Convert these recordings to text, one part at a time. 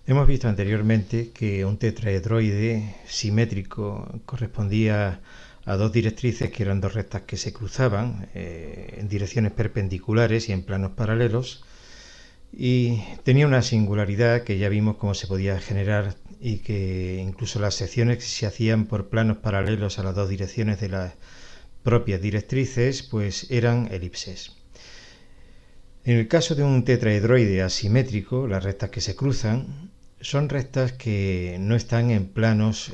Hemos visto anteriormente que un tetraedroide simétrico correspondía a dos directrices que eran dos rectas que se cruzaban en direcciones perpendiculares y en planos paralelos, y tenía una singularidad que ya vimos cómo se podía generar, y que incluso las secciones que se hacían por planos paralelos a las dos direcciones de las propias directrices pues eran elipses. En el caso de un tetraedroide asimétrico, las rectas que se cruzan son rectas que no están en planos,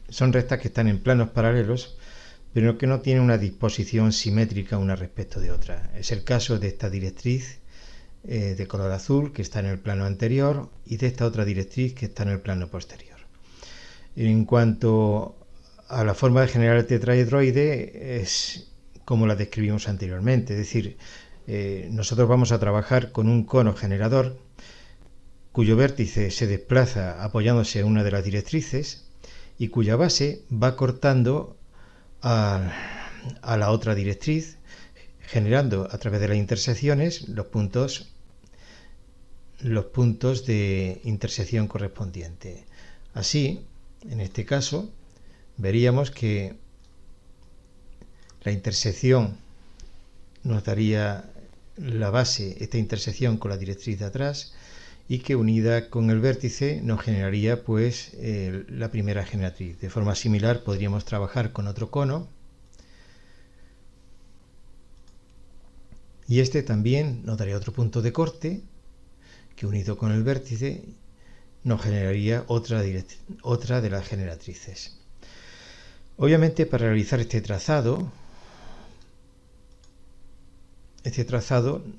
son rectas que están en planos paralelos, pero que no tienen una disposición simétrica una respecto de otra. Es el caso de esta directriz de color azul, que está en el plano anterior, y de esta otra directriz que está en el plano posterior. En cuanto a la forma de generar el tetraedroide, es como la describimos anteriormente, es decir, nosotros vamos a trabajar con un cono generador cuyo vértice se desplaza apoyándose en una de las directrices y cuya base va cortando a la otra directriz, generando a través de las intersecciones los puntos de intersección correspondientes. Así, en este caso, veríamos que la intersección nos daría la base, esta intersección con la directriz de atrás, y que unida con el vértice nos generaría pues la primera generatriz. De forma similar podríamos trabajar con otro cono, y este también nos daría otro punto de corte que unido con el vértice nos generaría otra de las generatrices. Obviamente, para realizar este trazado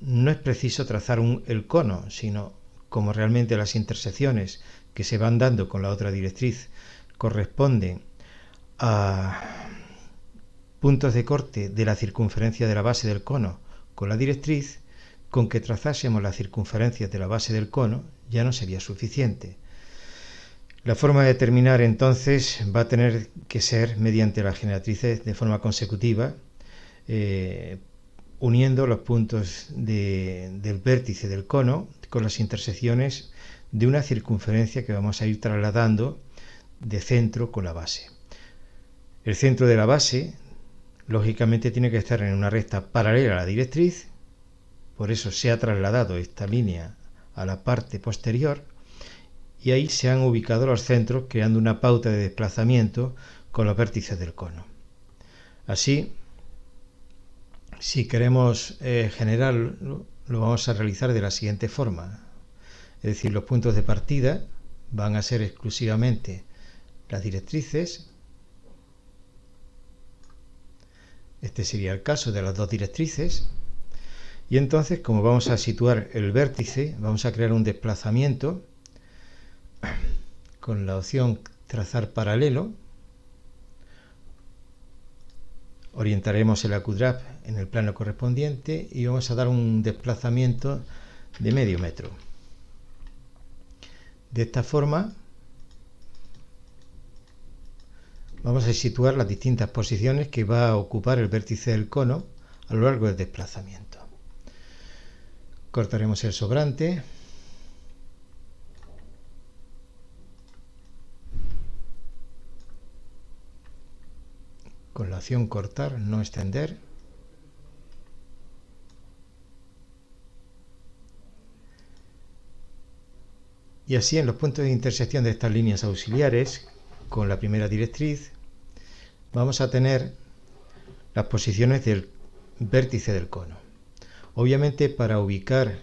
no es preciso trazar el cono, sino como realmente las intersecciones que se van dando con la otra directriz corresponden a puntos de corte de la circunferencia de la base del cono con la directriz, con que trazásemos las circunferencias de la base del cono ya no sería suficiente. La forma de terminar entonces va a tener que ser mediante las generatrices de forma consecutiva, uniendo los puntos del vértice del cono con las intersecciones de una circunferencia que vamos a ir trasladando de centro con la base. El centro de la base lógicamente tiene que estar en una recta paralela a la directriz, por eso se ha trasladado esta línea a la parte posterior, y ahí se han ubicado los centros creando una pauta de desplazamiento con los vértices del cono. Así, si queremos generarlo, lo vamos a realizar de la siguiente forma. Es decir, los puntos de partida van a ser exclusivamente las directrices. Este sería el caso de las dos directrices. Y entonces, como vamos a situar el vértice, vamos a crear un desplazamiento con la opción trazar paralelo. Orientaremos el AcuDraft en el plano correspondiente y vamos a dar un desplazamiento de medio metro. De esta forma vamos a situar las distintas posiciones que va a ocupar el vértice del cono a lo largo del desplazamiento. Cortaremos el sobrante. Con la opción cortar, no extender. Y así, en los puntos de intersección de estas líneas auxiliares con la primera directriz, vamos a tener las posiciones del vértice del cono. Obviamente, para ubicar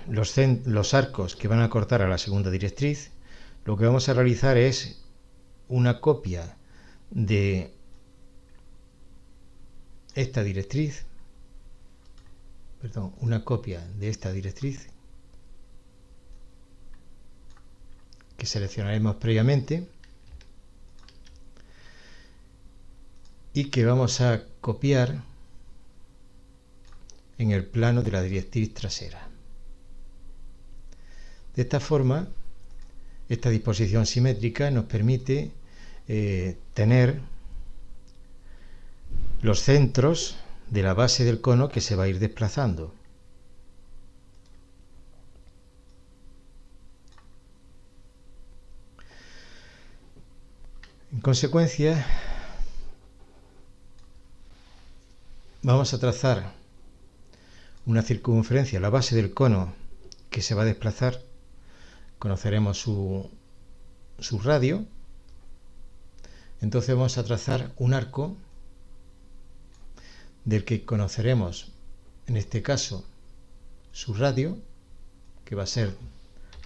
los arcos que van a cortar a la segunda directriz, lo que vamos a realizar es una copia de esta directriz, que seleccionaremos previamente y que vamos a copiar en el plano de la directriz trasera. De esta forma, esta disposición simétrica nos permite tener los centros de la base del cono que se va a ir desplazando. En consecuencia, vamos a trazar una circunferencia a la base del cono que se va a desplazar. Conoceremos su radio. Entonces vamos a trazar un arco del que conoceremos, en este caso, su radio, que va a ser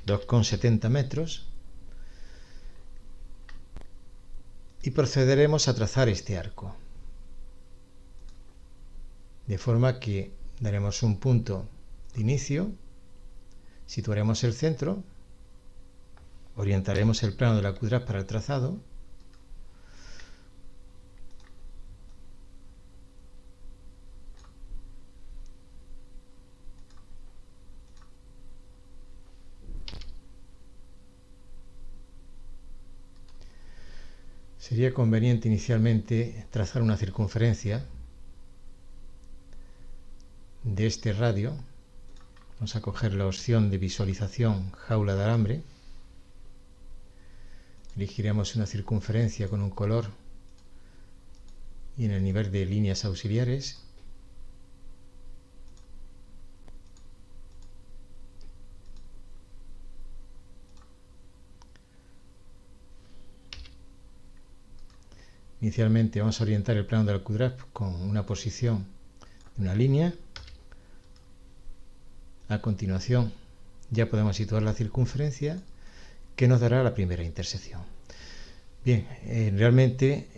2,70 metros, y procederemos a trazar este arco, de forma que daremos un punto de inicio, situaremos el centro, orientaremos el plano de la cuadra para el trazado, sería conveniente inicialmente trazar una circunferencia de este radio. Vamos a coger la opción de visualización jaula de alambre. Elegiremos una circunferencia con un color y en el nivel de líneas auxiliares. Inicialmente vamos a orientar el plano del QDRAP con una posición de una línea. A continuación ya podemos situar la circunferencia que nos dará la primera intersección. Bien, realmente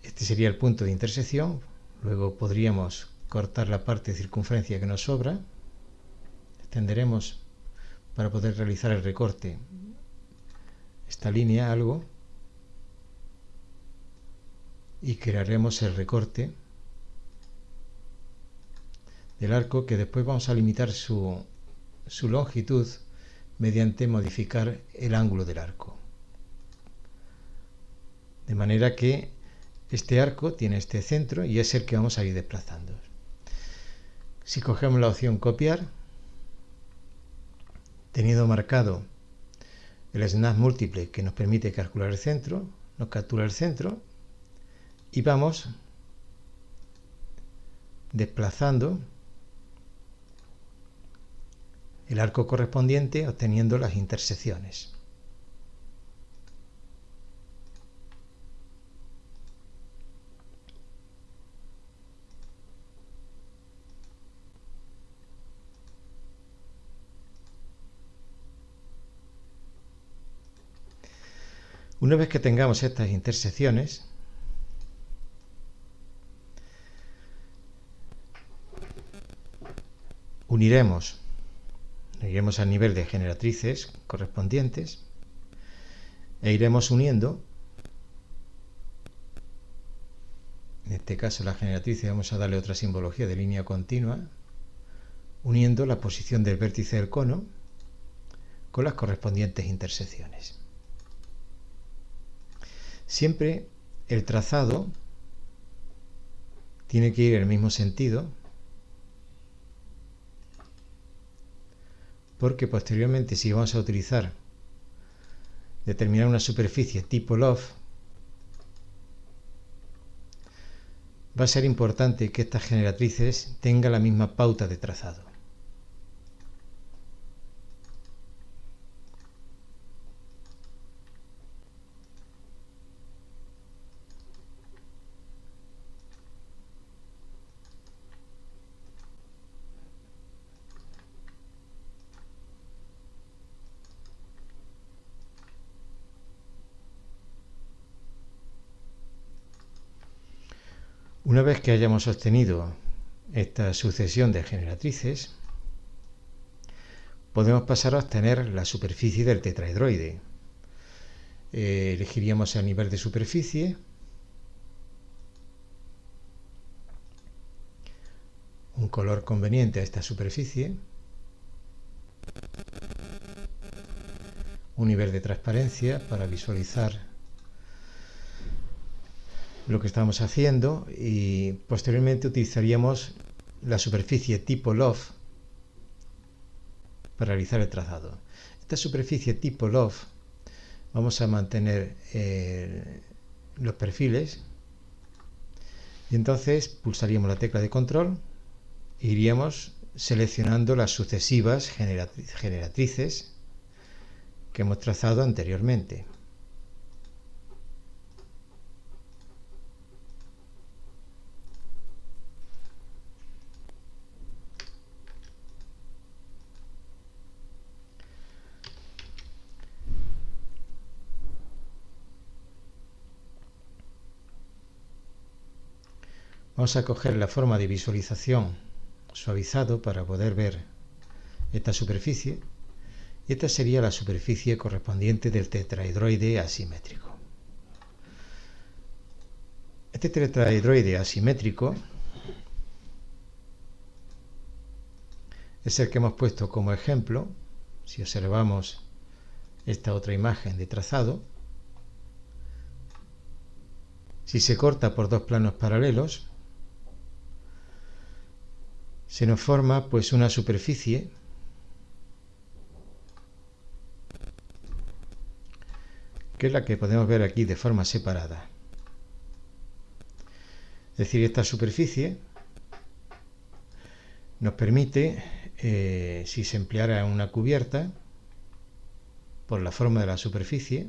este sería el punto de intersección. Luego podríamos cortar la parte de circunferencia que nos sobra. Extenderemos para poder realizar el recorte esta línea algo y crearemos el recorte del arco, que después vamos a limitar su longitud mediante modificar el ángulo del arco, de manera que este arco tiene este centro y es el que vamos a ir desplazando. Si cogemos la opción copiar, teniendo marcado el snap múltiple que nos permite calcular el centro, nos captura el centro y vamos desplazando el arco correspondiente, obteniendo las intersecciones. Una vez que tengamos estas intersecciones, iremos al nivel de generatrices correspondientes e iremos uniendo. En este caso la generatriz vamos a darle otra simbología de línea continua, uniendo la posición del vértice del cono con las correspondientes intersecciones. Siempre el trazado tiene que ir en el mismo sentido, porque posteriormente, si vamos a utilizar determinar una superficie tipo loft, va a ser importante que estas generatrices tengan la misma pauta de trazado. Una vez que hayamos obtenido esta sucesión de generatrices, podemos pasar a obtener la superficie del tetraedroide. Elegiríamos el nivel de superficie, un color conveniente a esta superficie, un nivel de transparencia para visualizar lo que estamos haciendo y posteriormente utilizaríamos la superficie tipo loft para realizar el trazado. Esta superficie tipo loft vamos a mantener los perfiles y entonces pulsaríamos la tecla de control e iríamos seleccionando las sucesivas generatrices que hemos trazado anteriormente. Vamos a coger la forma de visualización suavizado para poder ver esta superficie. Y esta sería la superficie correspondiente del tetraedroide asimétrico. Este tetraedroide asimétrico es el que hemos puesto como ejemplo. Si observamos esta otra imagen de trazado, si se corta por dos planos paralelos, se nos forma pues una superficie que es la que podemos ver aquí de forma separada. Es decir, esta superficie nos permite, si se empleara una cubierta, por la forma de la superficie,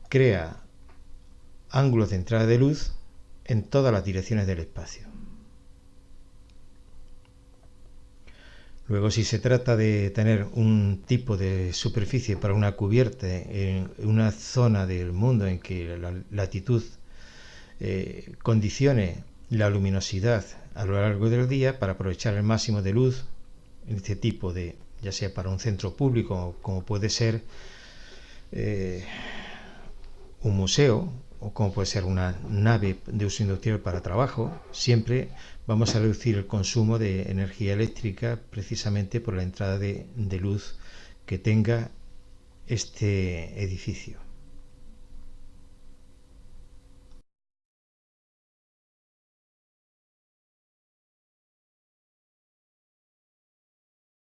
crea ángulos de entrada de luz en todas las direcciones del espacio. Luego, si se trata de tener un tipo de superficie para una cubierta en una zona del mundo en que la latitud condicione la luminosidad a lo largo del día para aprovechar el máximo de luz en este tipo de, ya sea para un centro público como puede ser un museo o como puede ser una nave de uso industrial para trabajo, siempre vamos a reducir el consumo de energía eléctrica precisamente por la entrada de luz que tenga este edificio.